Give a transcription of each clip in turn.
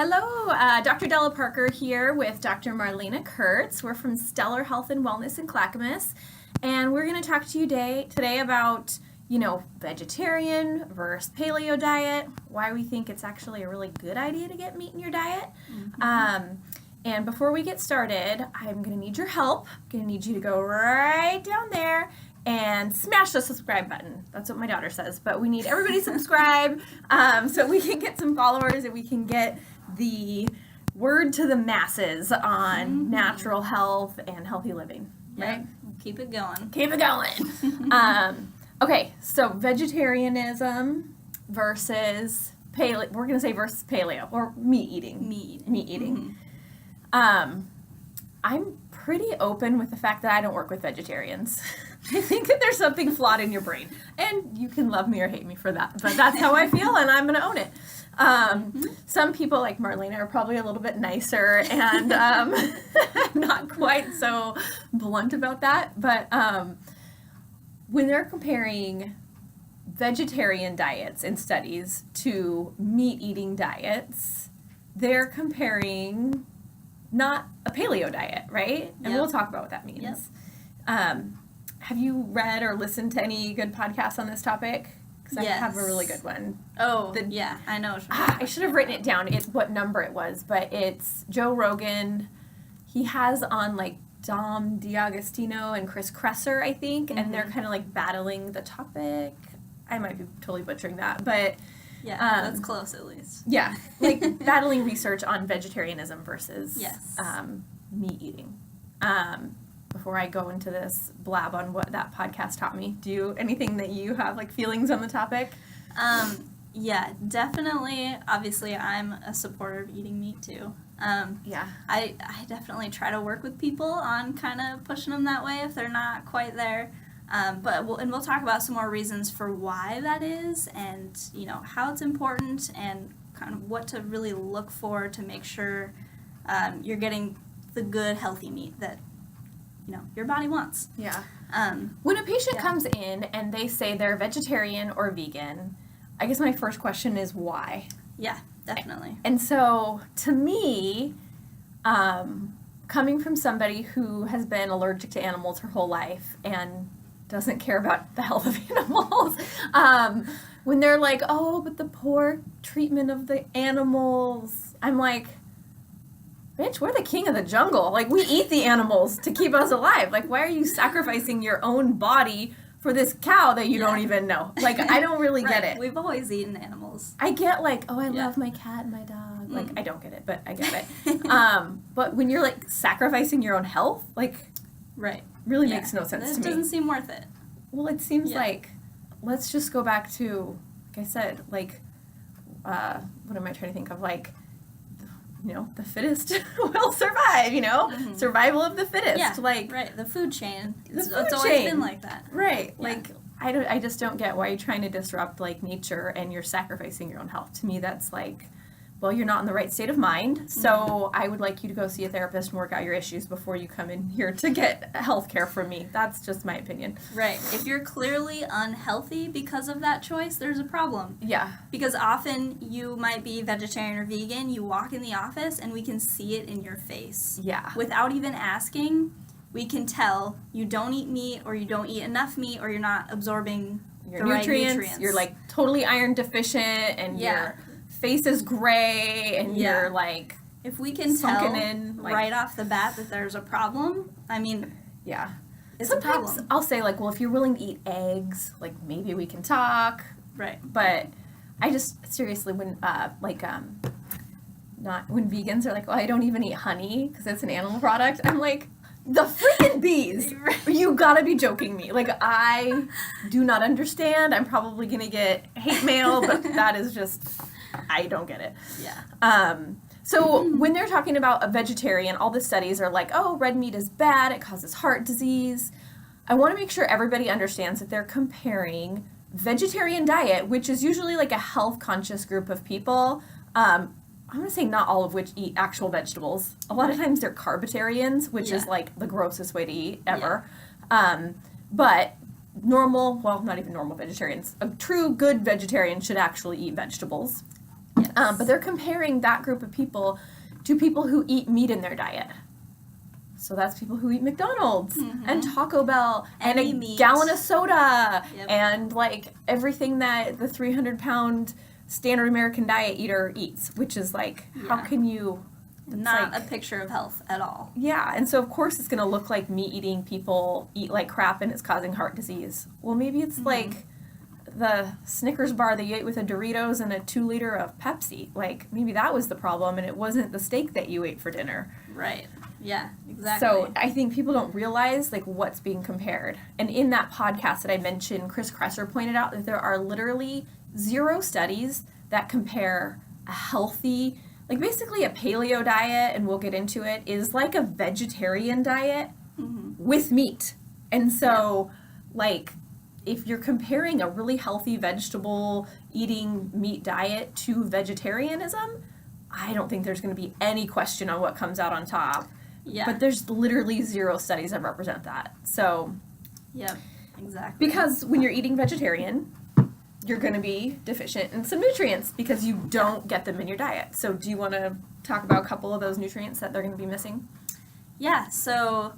Hello, Dr. Della Parker here with Dr. Marlena Kurtz. We're from Stellar Health and Wellness in Clackamas, and we're going to talk to you today about, vegetarian versus paleo diet, why we think it's actually a really good idea to get meat in your diet. And before we get started, I'm going to need your help. I'm going to need you to go right down there and smash the subscribe button. That's what my daughter says, but we need everybody to subscribe so we can get some followers and we can get the word to the masses on natural health and healthy living, right? Keep it going. Keep it going. Okay, so vegetarianism versus paleo. We're going to say versus paleo or meat eating. Meat eating. I'm pretty open with the fact that I don't work with vegetarians. I think that there's something flawed in your brain, and you can love me or hate me for that, but that's how I feel, and I'm going to own it. Some people like Marlena are probably a little bit nicer and not quite so blunt about that, but when they're comparing vegetarian diets in studies to meat-eating diets, they're comparing not a paleo diet, right? And we'll talk about what that means. Have you read or listened to any good podcasts on this topic? Because I have a really good one. I know. I should have written it down. It's what number it was, but it's Joe Rogan. He has on like Dom D'Agostino and Chris Kresser, I think, and they're kind of like battling the topic. I might be totally butchering that, but that's close at least. Yeah, like battling research on vegetarianism versus meat eating. Before I go into this blab on what that podcast taught me, anything that you have like feelings on the topic? Definitely. Obviously, I'm a supporter of eating meat too. I definitely try to work with people on kind of pushing them that way if they're not quite there. But we'll talk about some more reasons for why that is, and how it's important, and kind of what to really look for to make sure you're getting the good healthy meat that your body wants. When a patient comes in and they say they're vegetarian or vegan, I guess my first question is why? Yeah, definitely. And so to me, coming from somebody who has been allergic to animals her whole life and doesn't care about the health of animals, when they're like, oh, but the poor treatment of the animals, I'm like, bitch, we're the king of the jungle. Like, we eat the animals to keep us alive. Like, why are you sacrificing your own body for this cow that you don't even know? Like, I don't really get it. We've always eaten animals. I get, like, oh, I love my cat and my dog. Like, I don't get it, but I get it. But when you're, like, sacrificing your own health, like, really makes no sense to me. It doesn't seem worth it. Well, it seems like, let's just go back to, like I said, like, what am I trying to think of? Like, the fittest will survive, survival of the fittest. Yeah, the food chain. It's always been like that. Right. Yeah. Like, I just don't get why you're trying to disrupt, like, nature and you're sacrificing your own health. To me, that's like, well, you're not in the right state of mind, so I would like you to go see a therapist and work out your issues before you come in here to get health care from me. That's just my opinion. Right. If you're clearly unhealthy because of that choice, there's a problem. Yeah. Because often you might be vegetarian or vegan, you walk in the office and we can see it in your face. Yeah. Without even asking, we can tell you don't eat meat, or you don't eat enough meat, or you're not absorbing your nutrients. You're like totally iron deficient, and your face is gray, and you're like, if we can tell right off the bat that there's a problem, I mean, it's sometimes a problem. I'll say, like, well, if you're willing to eat eggs, like, maybe we can talk. Right. But I just, seriously, when, when vegans are like, oh, I don't even eat honey because it's an animal product, I'm like, the freaking bees! You gotta be joking me. Like, I do not understand. I'm probably gonna get hate mail, but that is just, I don't get it. Yeah. So when they're talking about a vegetarian, all the studies are like, oh, red meat is bad, it causes heart disease. I want to make sure everybody understands that they're comparing vegetarian diet, which is usually like a health-conscious group of people. I'm going to say not all of which eat actual vegetables. A lot of times they're carbitarians, which is like the grossest way to eat ever. But normal, well, not even normal vegetarians, a true good vegetarian should actually eat vegetables. Yes. But they're comparing that group of people to people who eat meat in their diet. So that's people who eat McDonald's and Taco Bell and Any a meat. gallon of soda and like everything that the 300-pound standard American diet eater eats, which is like, how can you... Not a picture of health at all. Yeah, and so of course it's going to look like meat-eating people eat like crap and it's causing heart disease. Well, maybe it's like the Snickers bar that you ate with a Doritos and a 2-liter of Pepsi. Like, maybe that was the problem and it wasn't the steak that you ate for dinner. Right. Yeah, exactly. So I think people don't realize like what's being compared. And in that podcast that I mentioned, Chris Kresser pointed out that there are literally 0 studies that compare a healthy, like basically a paleo diet, and we'll get into it, is like a vegetarian diet with meat. And so like if you're comparing a really healthy vegetable eating meat diet to vegetarianism, I don't think there's going to be any question on what comes out on top. Yeah. But there's literally 0 studies that represent that. So, yep, exactly. Because when you're eating vegetarian, you're going to be deficient in some nutrients because you don't get them in your diet. So do you want to talk about a couple of those nutrients that they're going to be missing? Yeah, so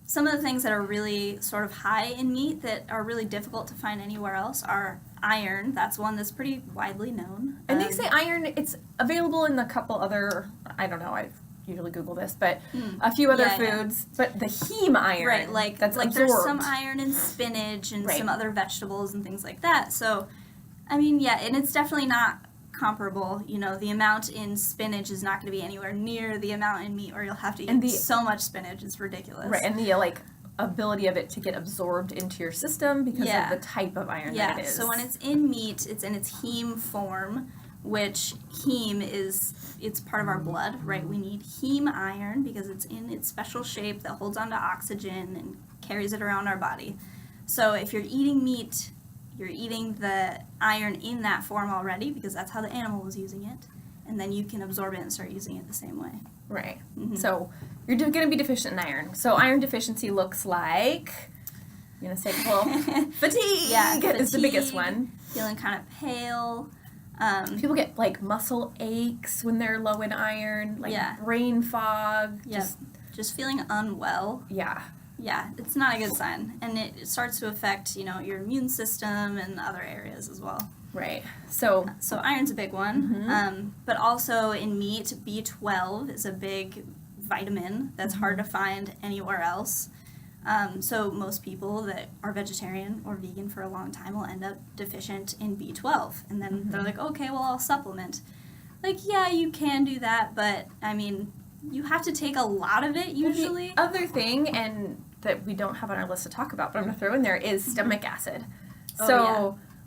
some of the things that are really sort of high in meat that are really difficult to find anywhere else are iron. That's one that's pretty widely known. And they say iron, it's available in a couple other, I don't know, I usually Google this, but a few other foods. But the heme iron, right? Like that's like absorbed. there's some iron in spinach and some other vegetables and things like that. So, I mean, yeah, and it's definitely not comparable. You know, the amount in spinach is not going to be anywhere near the amount in meat, or you'll have to eat so much spinach. It's ridiculous. Right, and the like ability of it to get absorbed into your system because of the type of iron that it is. So when it's in meat, it's in its heme form, which heme is, it's part of our blood, right? We need heme iron because it's in its special shape that holds onto oxygen and carries it around our body. So if you're eating meat, you're eating the iron in that form already because that's how the animal was using it, and then you can absorb it and start using it the same way. Right. So you're going to be deficient in iron. So iron deficiency looks like, I'm going to say, well, fatigue is the biggest one. Feeling kind of pale. People get like muscle aches when they're low in iron, like brain fog. Just feeling unwell. Yeah, it's not a good sign. And it starts to affect, you know, your immune system and other areas as well. Right. So iron's a big one. But also in meat, B12 is a big vitamin that's hard to find anywhere else. So most people that are vegetarian or vegan for a long time will end up deficient in B12. And then they're like, okay, well, I'll supplement. Like, yeah, you can do that, but, I mean, you have to take a lot of it usually. The other thing, and that we don't have on our list to talk about, but I'm going to throw in there, is stomach acid.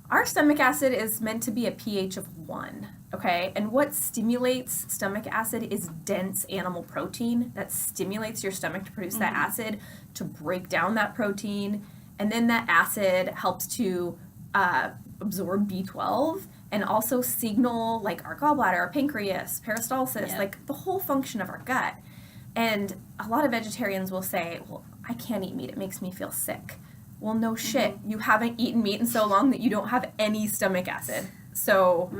Our stomach acid is meant to be a pH of 1, okay? And what stimulates stomach acid is dense animal protein that stimulates your stomach to produce that acid, to break down that protein, and then that acid helps to absorb B12 and also signal like our gallbladder, our pancreas, peristalsis, like the whole function of our gut. And a lot of vegetarians will say, well, I can't eat meat, it makes me feel sick. Well, no shit. You haven't eaten meat in so long that you don't have any stomach acid. So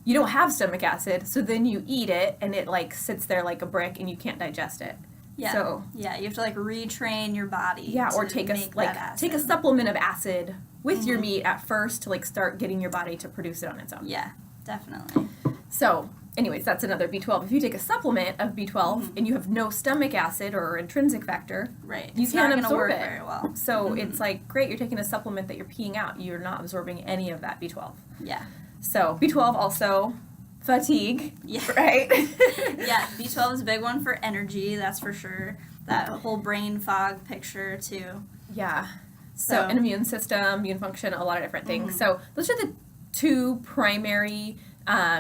you don't have stomach acid, so then you eat it, and it, like, sits there like a brick, and you can't digest it. Yeah. So, you have to, like, retrain your body or take a supplement of acid with your meat at first to, like, start getting your body to produce it on its own. Yeah, definitely. So, anyways, that's another B12. If you take a supplement of B12 and you have no stomach acid or intrinsic factor, you can't absorb it very well. So it's like, great, you're taking a supplement that you're peeing out. You're not absorbing any of that B12. Yeah. So B12 also, fatigue, right? B12 is a big one for energy, that's for sure. That whole brain fog picture, too. Yeah. So an immune system, immune function, a lot of different things. So those are the 2 primary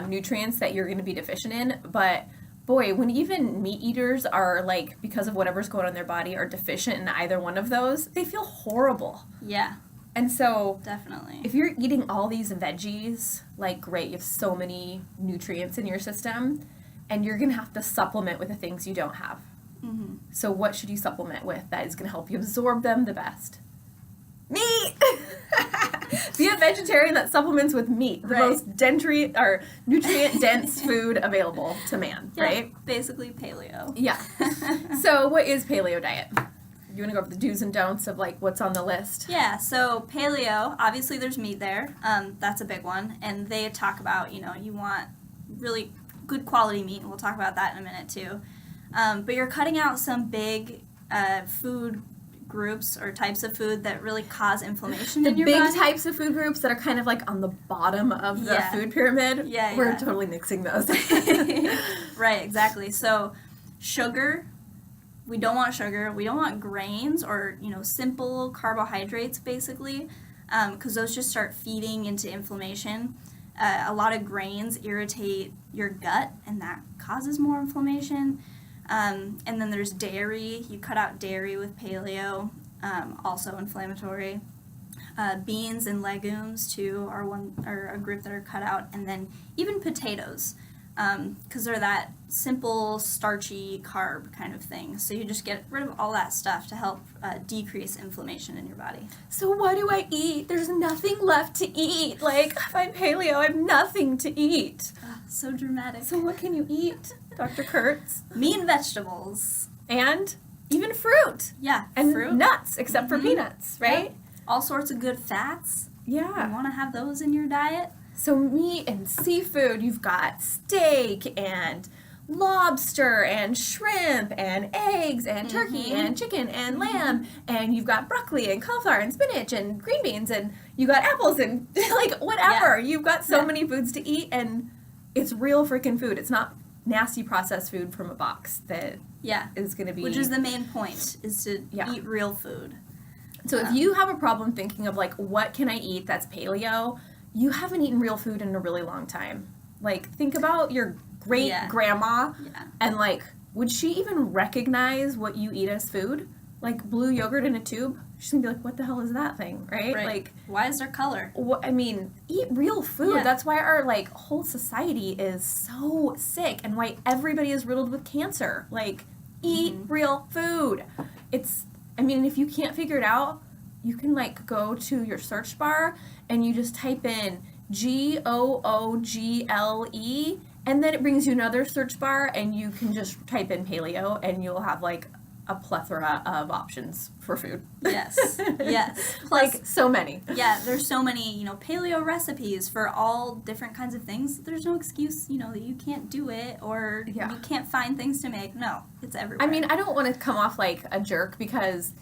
nutrients that you're going to be deficient in, but boy, when even meat eaters are like, because of whatever's going on in their body, are deficient in either one of those, they feel horrible. Yeah. And so definitely, if you're eating all these veggies, like, great, you have so many nutrients in your system, and you're going to have to supplement with the things you don't have. So what should you supplement with that is going to help you absorb them the best? Meat! Be a vegetarian that supplements with meat, the most nutrient-dense food available to man, right? Basically paleo. Yeah. So what is paleo diet? You want to go over the do's and don'ts of like what's on the list? Yeah, so paleo, obviously there's meat there. That's a big one. And they talk about, you want really good quality meat, and we'll talk about that in a minute too. But you're cutting out some big food groups or types of food that really cause inflammation in your body. The big types of food groups that are kind of like on the bottom of the food pyramid. Yeah, we're totally nixing those. Right, exactly. So sugar, we don't want sugar. We don't want grains or, simple carbohydrates basically, because those just start feeding into inflammation. A lot of grains irritate your gut, and that causes more inflammation. And then there's dairy. You cut out dairy with paleo, also inflammatory. Beans and legumes too are a group that are cut out, and then even potatoes, because they're that simple starchy carb kind of thing. So you just get rid of all that stuff to help decrease inflammation in your body. So what do I eat? There's nothing left to eat. Like, if I'm paleo, I have nothing to eat. So dramatic. So what can you eat, Dr. Kurtz? Meat and vegetables. And even fruit. Yeah, and fruit. Nuts, except for peanuts, right? Yep. All sorts of good fats. Yeah. You want to have those in your diet. So meat and seafood, you've got steak and lobster and shrimp and eggs and turkey and chicken and lamb, and you've got broccoli and cauliflower and spinach and green beans, and you got apples and like whatever. Yeah. You've got so many foods to eat, and it's real freaking food. It's not nasty processed food from a box that is going to be... Which is the main point, is to eat real food. So if you have a problem thinking of like, what can I eat that's paleo, you haven't eaten real food in a really long time. Like, think about your great grandma and like, would she even recognize what you eat as food? Like blue yogurt in a tube? She's gonna be like, what the hell is that thing, right? Like, why is there color? Eat real food. Yeah. That's why our like whole society is so sick, and why everybody is riddled with cancer. Like, eat real food. If you can't figure it out, you can like go to your search bar and you just type in GOOGLE, and then it brings you another search bar, and you can just type in paleo, and you'll have like a plethora of options for food. Yes. Plus, like, so many. Yeah, there's so many, paleo recipes for all different kinds of things. There's no excuse, that you can't do it, or you can't find things to make. No, it's everywhere. I don't want to come off like a jerk, because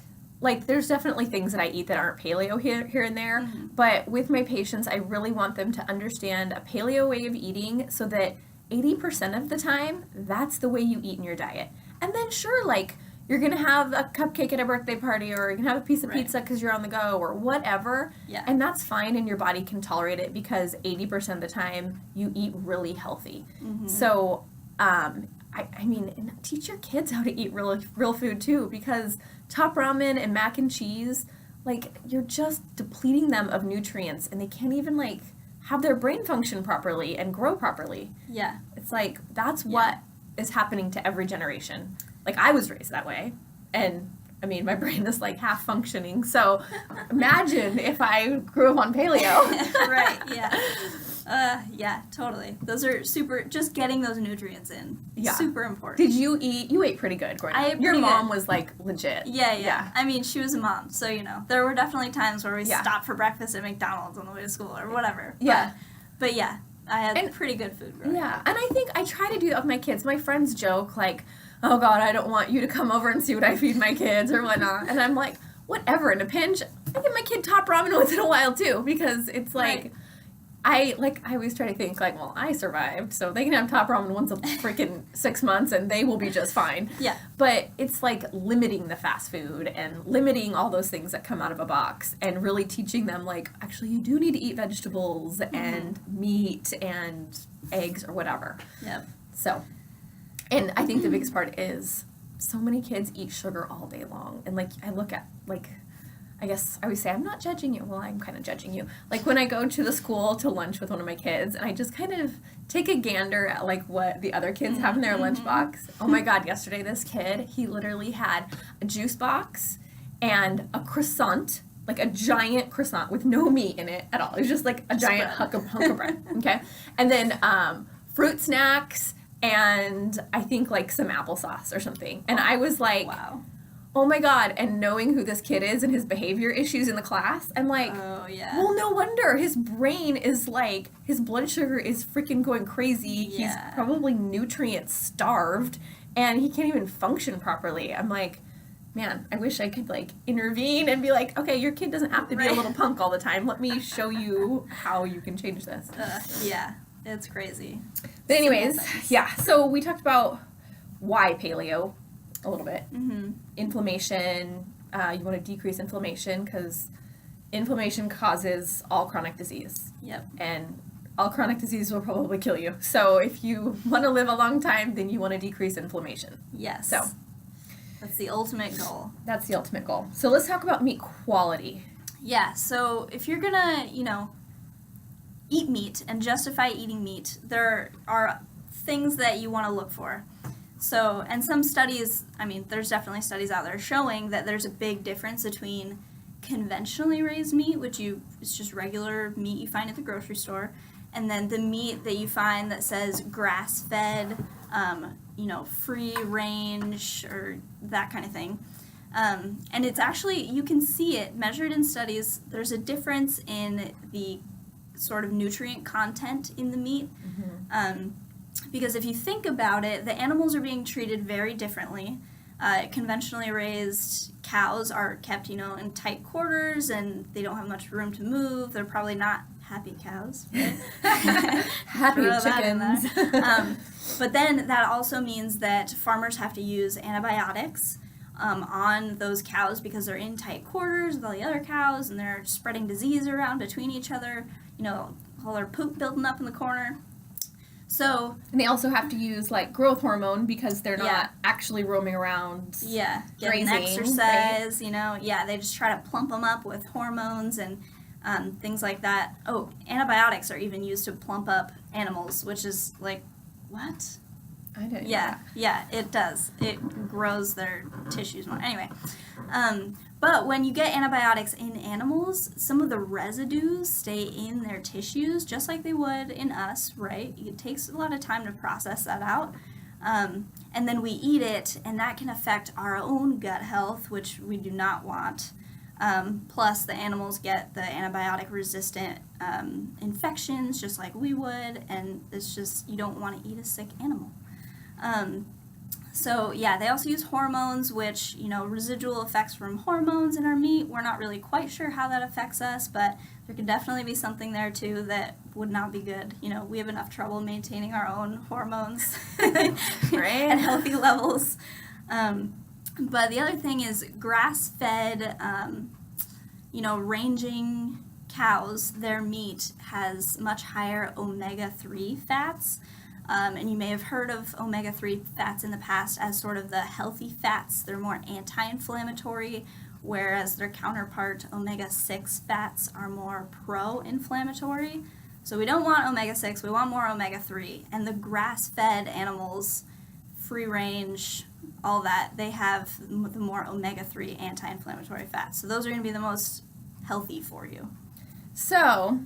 like, there's definitely things that I eat that aren't paleo here and there, but with my patients, I really want them to understand a paleo way of eating, so that 80% of the time, that's the way you eat in your diet. And then sure, like, you're going to have a cupcake at a birthday party, or you're going to have a piece of pizza because you're on the go, or whatever, and that's fine, and your body can tolerate it, because 80% of the time, you eat really healthy. So, teach your kids how to eat real food too, because Top Ramen and mac and cheese, like, you're just depleting them of nutrients, and they can't even like have their brain function properly and grow properly. Yeah. It's like, that's what is happening to every generation. Like, I was raised that way, and my brain is like half functioning, so imagine if I grew up on paleo. Right, yeah, totally. Those are just getting those nutrients in. Yeah. Super important. Did you ate pretty good growing up? Your mom was like legit. Yeah. She was a mom, so there were definitely times where we stopped for breakfast at McDonald's on the way to school or whatever. Yeah. But yeah, I had pretty good food growing up. Yeah, and I think I try to do that with my kids. My friends joke like, oh God, I don't want you to come over and see what I feed my kids or whatnot. And I'm like, whatever, in a pinch, I give my kid Top Ramen once in a while too, because it's like, I always try to think like, well, I survived, so they can have Top Ramen once a freaking 6 months and they will be just fine. Yeah. But it's like limiting the fast food and limiting all those things that come out of a box, and really teaching them like, actually, you do need to eat vegetables and meat and eggs or whatever. Yep. So, and I think the biggest part is so many kids eat sugar all day long. And like, I look at like, I guess I always say, I'm not judging you. Well, I'm kind of judging you. Like, when I go to the school to lunch with one of my kids, and I just kind of take a gander at, like, what the other kids have in their lunchbox. Oh, my God, yesterday, this kid, he literally had a juice box and a croissant, like a giant croissant with no meat in it at all. It was just like a giant hunk of bread. Okay. And then fruit snacks and I think like some applesauce or something. And I was like, wow. Oh my God. And knowing who this kid is and his behavior issues in the class, I'm like, oh, yeah. Well, no wonder. His brain is like, his blood sugar is freaking going crazy. Yeah. He's probably nutrient starved and he can't even function properly. I'm like, man, I wish I could like intervene and be like, okay, your kid doesn't have to be a little punk all the time. Let me show you how you can change this. Yeah, it's crazy. But anyways, yeah, so we talked about why paleo a little bit. Mm-hmm. Inflammation, you want to decrease inflammation because inflammation causes all chronic disease. Yep. And all chronic disease will probably kill you. So if you want to live a long time, then you want to decrease inflammation. Yes. So that's the ultimate goal. That's the ultimate goal. So let's talk about meat quality. Yeah, so if you're gonna, eat meat and justify eating meat, there are things that you want to look for. So, and some studies, there's definitely studies out there showing that there's a big difference between conventionally raised meat, it's just regular meat you find at the grocery store, and then the meat that you find that says grass-fed, free range, or that kind of thing. And it's actually, you can see it measured in studies. There's a difference in the sort of nutrient content in the meat. Mm-hmm. Because if you think about it, the animals are being treated very differently. Conventionally raised cows are kept, in tight quarters, and they don't have much room to move. They're probably not happy cows, right? Happy chickens. But then that also means that farmers have to use antibiotics on those cows because they're in tight quarters with all the other cows, and they're spreading disease around between each other, all their poop building up in the corner. So, and they also have to use like growth hormone because they're not actually roaming around. Yeah, getting grazing, exercise, right? They just try to plump them up with hormones and things like that. Oh, antibiotics are even used to plump up animals, which is like, what? I didn't know Yeah, that. yeah, it does. It grows their tissues more. Anyway, but when you get antibiotics in animals, some of the residues stay in their tissues just like they would in us, right? It takes a lot of time to process that out. And then we eat it, and that can affect our own gut health, which we do not want. Plus, the animals get the antibiotic-resistant infections just like we would, and it's just, you don't want to eat a sick animal. So yeah, they also use hormones, which, residual effects from hormones in our meat, we're not really quite sure how that affects us, but there could definitely be something there too that would not be good. We have enough trouble maintaining our own hormones Right. at healthy levels. But the other thing is grass-fed, ranging cows, their meat has much higher omega-3 fats. And you may have heard of omega-3 fats in the past as sort of the healthy fats. They're more anti-inflammatory, whereas their counterpart, omega-6 fats, are more pro-inflammatory. So we don't want omega-6, we want more omega-3. And the grass-fed animals, free range, all that, they have the more omega-3 anti-inflammatory fats. So those are going to be the most healthy for you. So,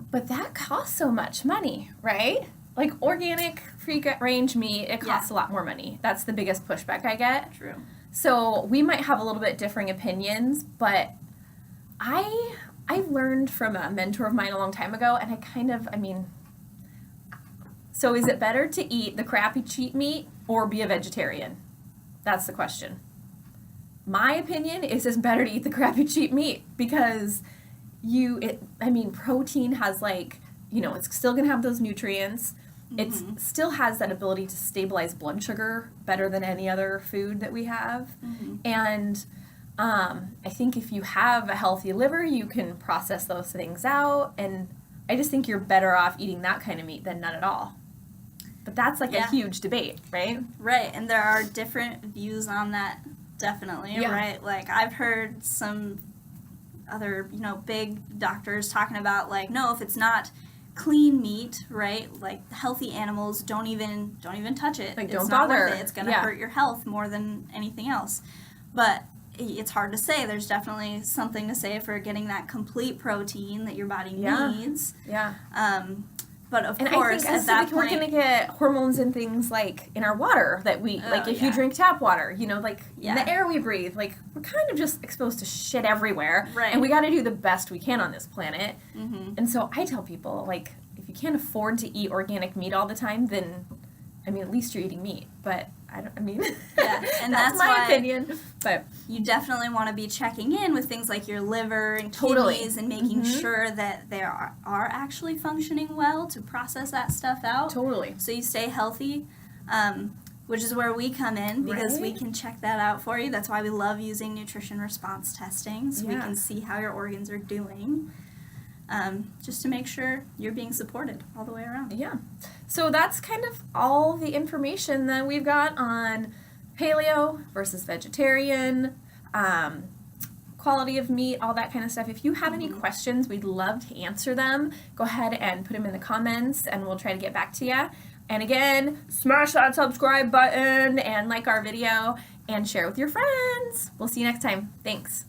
but that costs so much money, right? Like organic, free-range meat, it costs a lot more money. That's the biggest pushback I get. True. So we might have a little bit differing opinions, but I learned from a mentor of mine a long time ago, and so is it better to eat the crappy cheap meat or be a vegetarian? That's the question. My opinion is it's better to eat the crappy cheap meat because protein has it's still going to have those nutrients. Mm-hmm. It still has that ability to stabilize blood sugar better than any other food that we have. Mm-hmm. And I think if you have a healthy liver, you can process those things out. And I just think you're better off eating that kind of meat than none at all. But that's a huge debate, right? Right, and there are different views on that, definitely, right? Like, I've heard some other, big doctors talking about, no, if it's not clean meat, right? Like healthy animals, don't even touch it. Like, it's don't not bother. Worth it. It's gonna hurt your health more than anything else. But it's hard to say. There's definitely something to say for getting that complete protein that your body needs. Yeah. But of and course, I think at that point, we're going to get hormones and things like in our water that we, like if you drink tap water, you know, like in the air we breathe, like we're kind of just exposed to shit everywhere. Right. And we got to do the best we can on this planet. Mm-hmm. And so I tell people, like, if you can't afford to eat organic meat all the time, then, I mean, at least you're eating meat. But yeah, and that's my opinion. But you definitely want to be checking in with things like your liver and Totally. kidneys and making sure that they are actually functioning well to process that stuff out. Totally. So you stay healthy, which is where we come in because we can check that out for you. That's why we love using nutrition response testing, so we can see how your organs are doing. Just to make sure you're being supported all the way around. Yeah. So that's kind of all the information that we've got on paleo versus vegetarian, quality of meat, all that kind of stuff. If you have any questions, we'd love to answer them. Go ahead and put them in the comments, and we'll try to get back to you. And again, smash that subscribe button and like our video and share with your friends. We'll see you next time. Thanks.